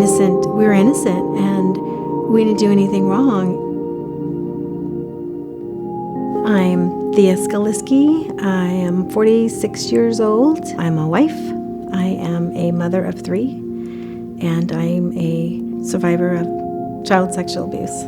innocent. We were innocent, and we didn't do anything wrong. I'm Thea Skaliski. I am 46 years old. I'm a wife. I am a mother of 3, and I'm a survivor of child sexual abuse.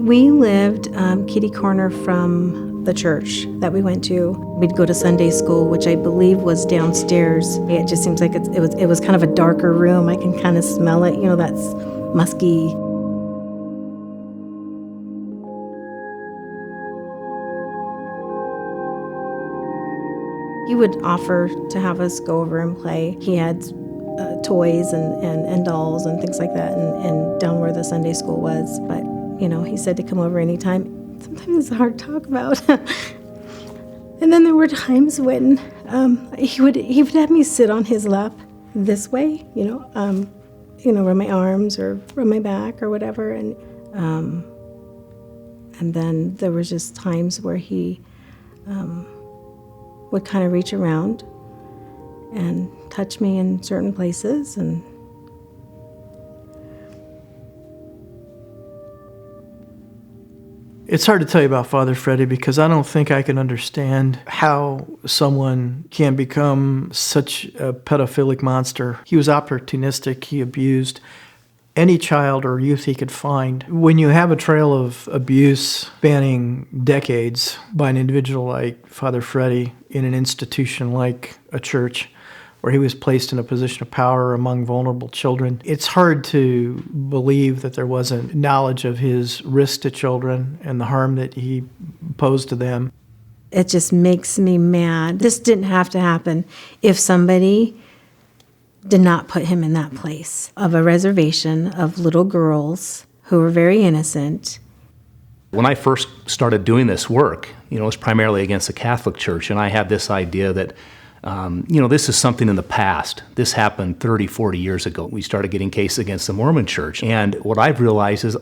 We lived kitty corner from the church that we went to. We'd go to Sunday school, which I believe was downstairs. It just seems like it was kind of a darker room. I can kind of smell it, that's musky. He would offer to have us go over and play. He had toys and dolls and things like that, and down where the Sunday school was. But he said to come over anytime. Sometimes it's hard to talk about. And then there were times when he would have me sit on his lap this way, rub my arms or rub my back or whatever. And then there was just times where he would kind of reach around and touch me in certain places. And it's hard to tell you about Father Freddy because I don't think I can understand how someone can become such a pedophilic monster. He was opportunistic. He abused any child or youth he could find. When you have a trail of abuse spanning decades by an individual like Father Freddy in an institution like a church, where he was placed in a position of power among vulnerable children, it's hard to believe that there wasn't knowledge of his risk to children and the harm that he posed to them. It just makes me mad. This didn't have to happen if somebody did not put him in that place of a reservation of little girls who were very innocent. When I first started doing this work, it was primarily against the Catholic Church, and I had this idea that this is something in the past. This happened 30, 40 years ago. We started getting cases against the Mormon Church. And what I've realized is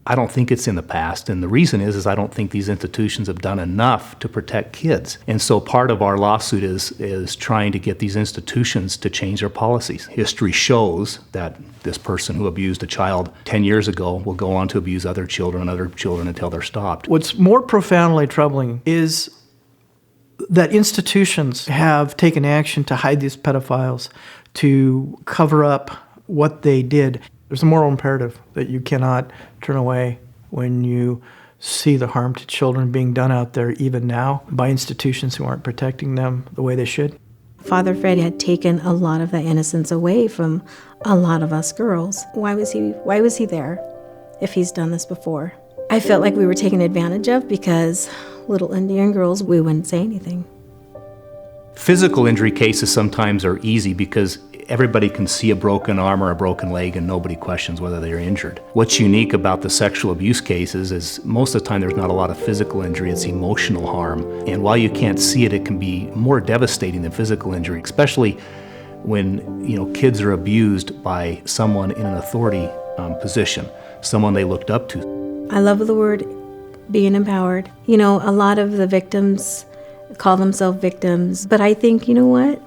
I don't think it's in the past. And the reason is I don't think these institutions have done enough to protect kids. And so part of our lawsuit is trying to get these institutions to change their policies. History shows that this person who abused a child 10 years ago will go on to abuse other children until they're stopped. What's more profoundly troubling is that institutions have taken action to hide these pedophiles, to cover up what they did. There's a moral imperative that you cannot turn away when you see the harm to children being done out there even now by institutions who aren't protecting them the way they should. Father Freddy had taken a lot of that innocence away from a lot of us girls. Why was he there if he's done this before? I felt like we were taken advantage of because little Indian girls, we wouldn't say anything. Physical injury cases sometimes are easy because everybody can see a broken arm or a broken leg and nobody questions whether they're injured. What's unique about the sexual abuse cases is most of the time there's not a lot of physical injury, it's emotional harm. And while you can't see it, it can be more devastating than physical injury, especially when kids are abused by someone in an authority position, someone they looked up to. I love the word being empowered. A lot of the victims call themselves victims, but I think, what?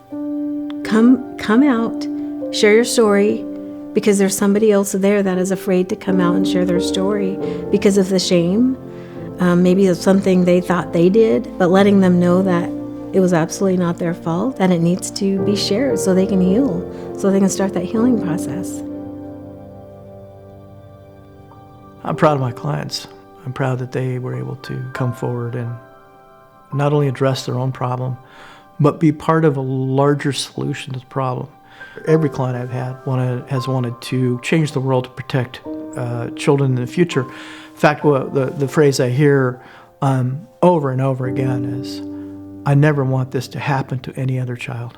Come out, share your story, because there's somebody else there that is afraid to come out and share their story because of the shame. Maybe it's something they thought they did, but letting them know that it was absolutely not their fault, that it needs to be shared so they can heal, so they can start that healing process. I'm proud of my clients. I'm proud that they were able to come forward and not only address their own problem, but be part of a larger solution to the problem. Every client I've had has wanted to change the world to protect children in the future. In fact, the phrase I hear over and over again is, I never want this to happen to any other child.